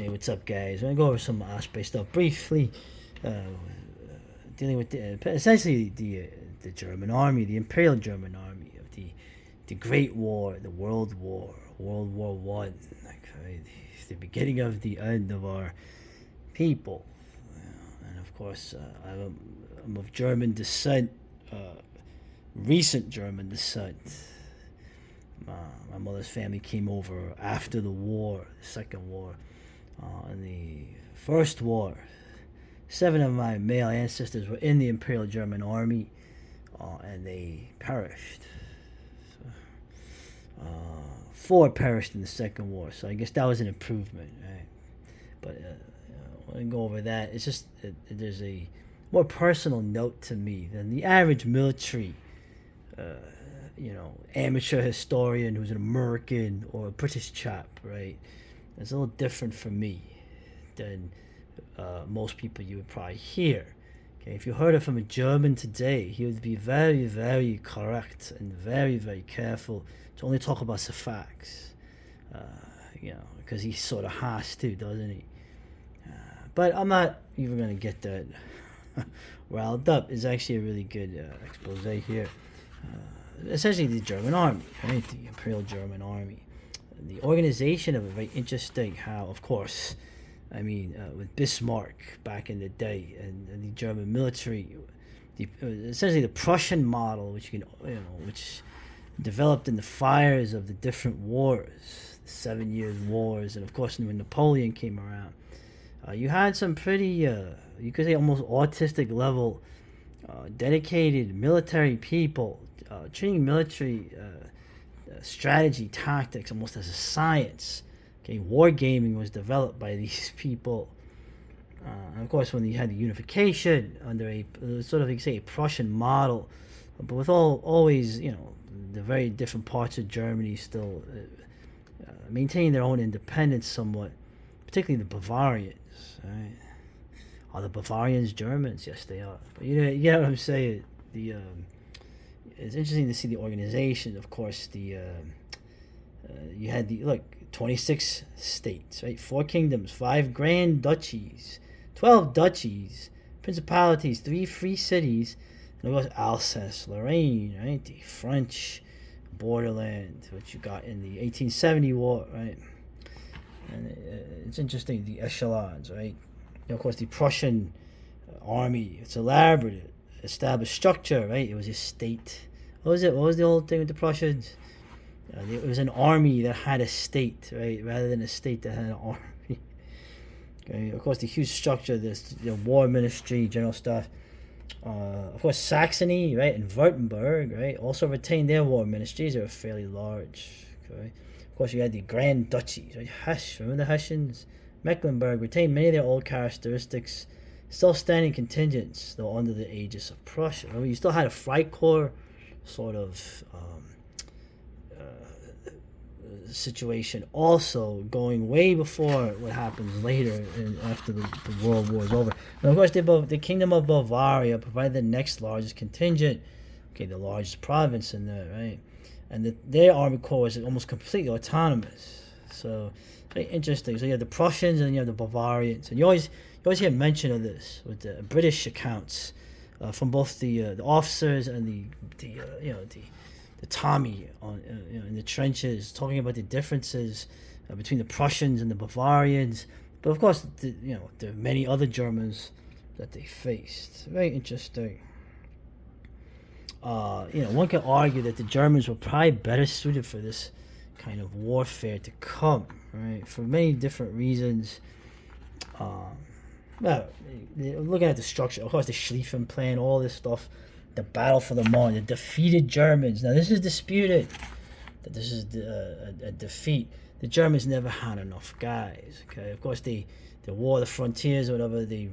Hey, what's up, guys? I'm gonna go over some Osprey stuff briefly, dealing with essentially the German army, the Imperial German army of the Great War, the World War, World War One, like right, the beginning of the end of our people, and of course, I'm of German descent, recent German descent. My mother's family came over after the war, the Second War. In the First War, 7 of my male ancestors were in the Imperial German Army, and they perished. So, 4 perished in the Second War, so I guess that was an improvement, right? But I want to go over that. It's just there's a more personal note to me than the average military, amateur historian who's an American or a British chap, right? It's a little different for me than most people you would probably hear. Okay, if you heard it from a German today, he would be very, very correct and very, very careful to only talk about the facts. Because he sort of has to, doesn't he? But I'm not even going to get that riled up. It's actually a really good expose here. Essentially, the German army, right? The Imperial German army. The organization of it, very interesting. How, of course, with Bismarck back in the day and the German military, essentially the Prussian model, which developed in the fires of the different wars, the 7 Years' Wars, and of course when Napoleon came around, you had some pretty, you could say almost autistic level, dedicated military people, treating military strategy, tactics, almost as a science. Okay, wargaming was developed by these people. And of course, when you had the unification under a sort of, you could say, a Prussian model, but with always, the very different parts of Germany still maintaining their own independence somewhat, particularly the Bavarians. Right? Are the Bavarians Germans? Yes, they are. But you know what I'm saying? It's interesting to see the organization. Of course, you had 26 states, right? 4 kingdoms, 5 grand duchies, 12 duchies, principalities, 3 free cities, and of course Alsace, Lorraine, right? The French borderland, which you got in the 1870 war, right? And it's interesting, the echelons, right? And of course, the Prussian army, it's elaborate, established structure, right? It was a state. What was it? What was the old thing with the Prussians? It was an army that had a state, right? Rather than a state that had an army. Okay. Of course, the huge structure, the war ministry, general staff. Of course, Saxony, right, and Württemberg, right, also retained their war ministries. They were fairly large. Okay. Of course, you had the Grand Duchies, right? Hesse, remember the Hessians? Mecklenburg retained many of their old characteristics. Still standing contingents, though under the aegis of Prussia. Remember, you still had a Freikorps sort of situation also going way before what happens later after the World War is over. And of course, the Kingdom of Bavaria provided the next largest contingent, okay, the largest province in there, right? And their army corps is almost completely autonomous. So, very interesting. So you have the Prussians and you have the Bavarians, and you always hear mention of this with the British accounts from both the officers and the Tommy in the trenches, talking about the differences between the Prussians and the Bavarians. But of course, there are many other Germans that they faced. Very interesting. One could argue that the Germans were probably better suited for this kind of warfare to come, right? For many different reasons. Looking at the structure, of course, the Schlieffen Plan, all this stuff, the battle for the Marne, the defeated Germans. Now, this is disputed that this is a defeat. The Germans never had enough guys. Okay, of course, the war of the frontiers or whatever, they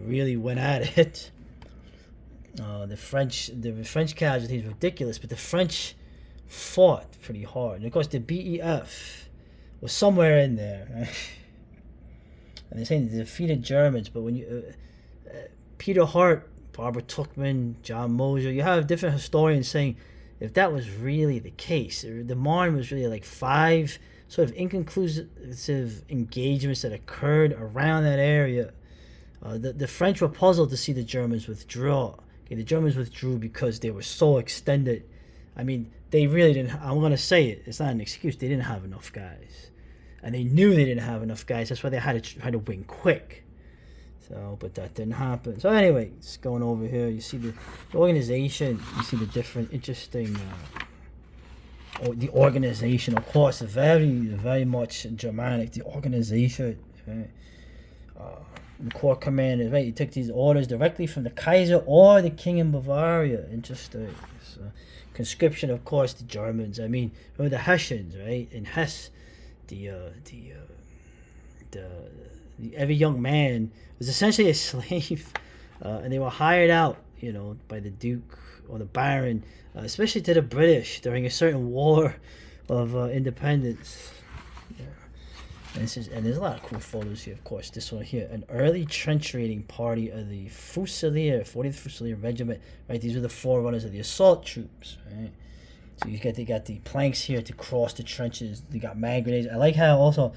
really went at it. The French casualties were ridiculous, but the French fought pretty hard. And of course, the BEF was somewhere in there. Right? And they're saying the defeated Germans, but when you Peter Hart, Barbara Tuchman, John Moser, you have different historians saying if that was really the case, the Marne was really like 5 sort of inconclusive engagements that occurred around that area. The French were puzzled to see the Germans withdraw. Okay, the Germans withdrew because they were so extended. I mean, they really didn't. I'm gonna say it. It's not an excuse. They didn't have enough guys, and they knew they didn't have enough guys. That's why they had to try to win quick. So, but that didn't happen. So anyway, just going over here, you see the organization. You see the different interesting. The organization, of course, very much Germanic. The organization. Right? The corps commander, right? He took these orders directly from the Kaiser or the King in Bavaria. Interesting. So, conscription, of course, the Germans. I mean, remember the Hessians, right? In Hesse, every young man was essentially a slave, and they were hired out, by the Duke or the Baron, especially to the British during a certain war of independence. Yeah. And there's a lot of cool photos here, of course. This one here, an early trench raiding party of the 40th Fusilier Regiment. Right, these are the forerunners of the assault troops. Right, so they got the planks here to cross the trenches. They got mag grenades. I like how also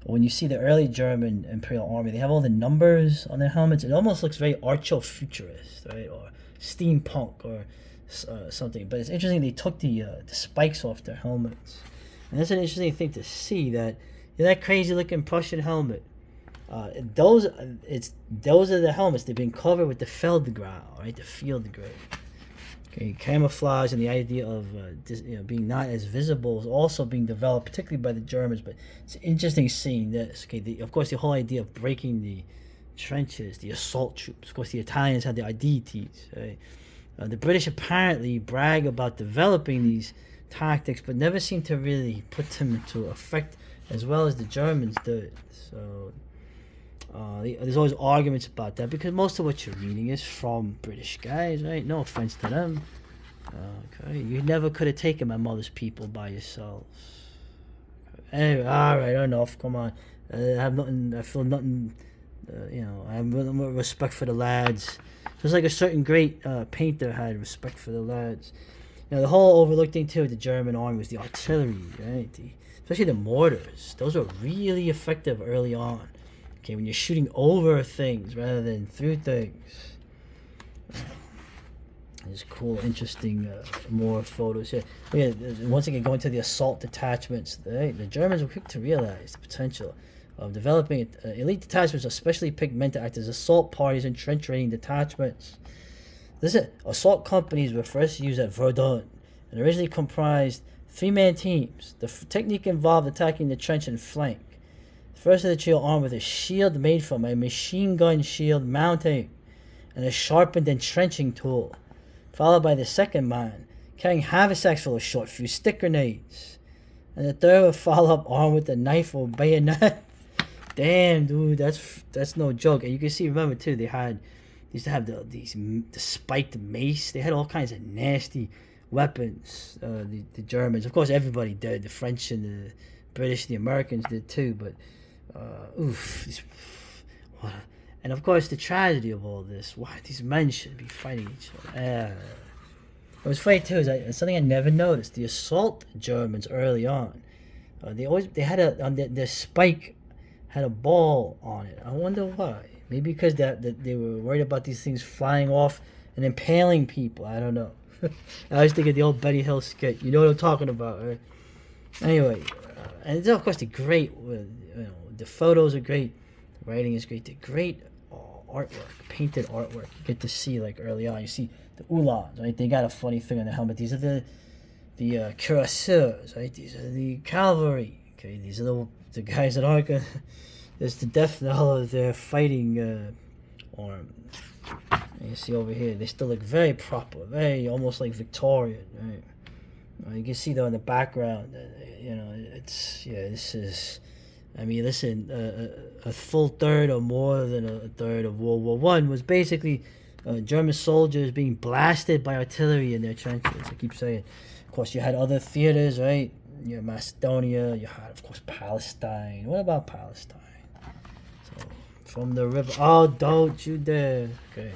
when you see the early German Imperial Army, they have all the numbers on their helmets. It almost looks very archo-futurist, right, or steampunk or something. But it's interesting they took the spikes off their helmets, and that's an interesting thing to see that. That crazy looking Prussian helmet. Those are the helmets. They've been covered with the Feldgrau, right? The field gray. Okay, camouflage and the idea of being not as visible is also being developed, particularly by the Germans. But it's interesting seeing this. Okay, of course the whole idea of breaking the trenches, the assault troops. Of course the Italians had the IDTs. Right? The British apparently brag about developing these tactics, but never seem to really put them into effect as well as the Germans did. So there's always arguments about that because most of what you're reading is from British guys, right? No offense to them. Okay, you never could have taken my mother's people by yourselves. Anyway, all right, enough. Come on, I have nothing. I feel nothing. I have more respect for the lads. Just like a certain great painter had respect for the lads. The whole overlooked thing too with the German army was the artillery, right? Especially the mortars. Those were really effective early on. Okay, when you're shooting over things rather than through things. There's cool, interesting, more photos here. Once again, going to the assault detachments. The Germans were quick to realize the potential of developing elite detachments, especially picked men to act as assault parties and trench raiding detachments. Listen, assault companies were first used at Verdun and originally comprised 3-man teams. The technique involved attacking the trench and flank. The first of the trio armed with a shield made from a machine gun shield mounting and a sharpened entrenching tool, followed by the second man carrying haversacks full of short fuse stick grenades, and the third would follow up armed with a knife or bayonet. Damn, dude, that's no joke. And you can see, remember too, they used to have the spiked mace. They had all kinds of nasty weapons. The Germans, of course, everybody did. The French and the British, the Americans did too. But and of course, the tragedy of all this. Why these men should be fighting each other. It was funny too. Is something I never noticed. The assault Germans early on, they had their spike had a ball on it. I wonder why. Maybe because they were worried about these things flying off and impaling people. I don't know. I always think of the old Betty Hill skit. You know what I'm talking about, right? Anyway, and of course the great, the photos are great, the writing is great, the great artwork, painted artwork. You get to see like early on. You see the Uhlans, right? They got a funny thing on the helmet. These are the cuirassiers, right? These are the cavalry. Okay, these are the guys that aren't gonna. There's the death knell of their fighting arm. And you see over here, they still look very proper, very almost like Victorian, right? You can see though in the background, this is, I mean, listen, a full third or more than a third of World War I was basically German soldiers being blasted by artillery in their trenches. I keep saying, of course, you had other theaters, right? You had Macedonia, you had, of course, Palestine. What about Palestine? So, from the river, oh, don't you dare. Okay.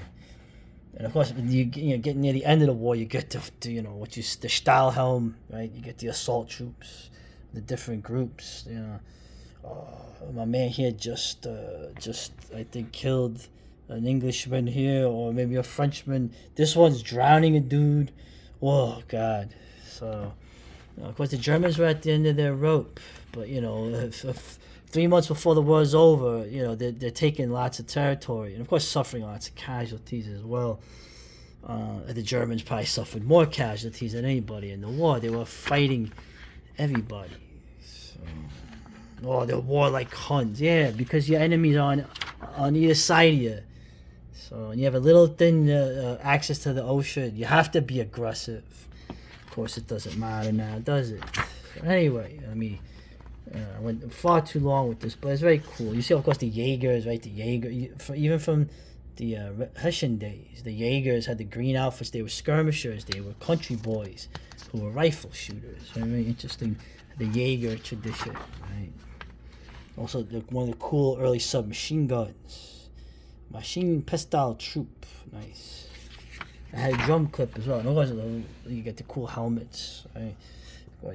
And of course, when you get near the end of the war, you get to the Stahlhelm, right? You get the assault troops, the different groups. My man here just I think killed an Englishman here, or maybe a Frenchman. This one's drowning a dude. Oh God! So of course the Germans were at the end of their rope, but if 3 months before the war is over, they're taking lots of territory, and of course suffering lots of casualties as well. The Germans probably suffered more casualties than anybody in the war. They were fighting everybody. So, they're war like Huns. Yeah, because your enemies are on either side of you. So, and you have a little thin access to the ocean. You have to be aggressive. Of course, it doesn't matter now, does it? So anyway, I went far too long with this, but it's very cool. You see, of course, the Jaegers, right? The Jaeger, even from the Hessian days, the Jaegers had the green outfits. They were skirmishers. They were country boys who were rifle shooters. Very interesting, the Jaeger tradition, right? Also, one of the cool early submachine guns, machine pistol troop, nice. I had a drum clip as well. And of course, you get the cool helmets, right?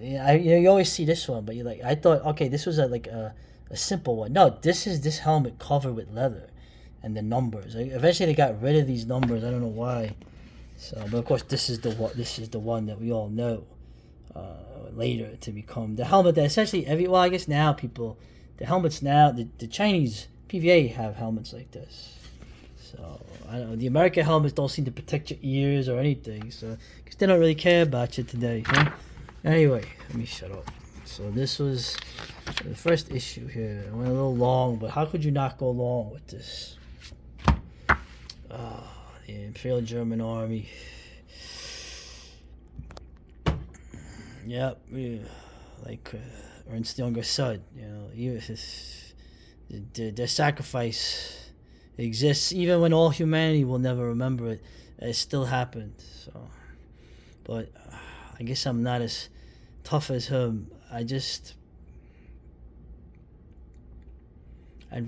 You always see this one, but I thought, okay, this was a simple one. No, this is this helmet covered with leather, and the numbers. Eventually, they got rid of these numbers. I don't know why. So, but of course, this is the one that we all know later to become the helmet that essentially I guess now the helmets now, the Chinese PVA have helmets like this. So I don't know, the American helmets don't seem to protect your ears or anything. So because they don't really care about you today. Huh? Anyway, let me shut up. So this was the first issue here. I went a little long, but how could you not go long with this? The Imperial German Army. Yep, yeah. Like Ernst Younger said, their sacrifice exists even when all humanity will never remember it. It still happened. So, but I guess I'm not as tough as him. I'd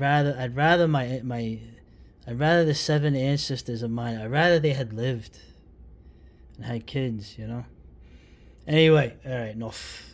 rather the 7 ancestors of mine. I'd rather they had lived and had kids. Anyway, all right, enough.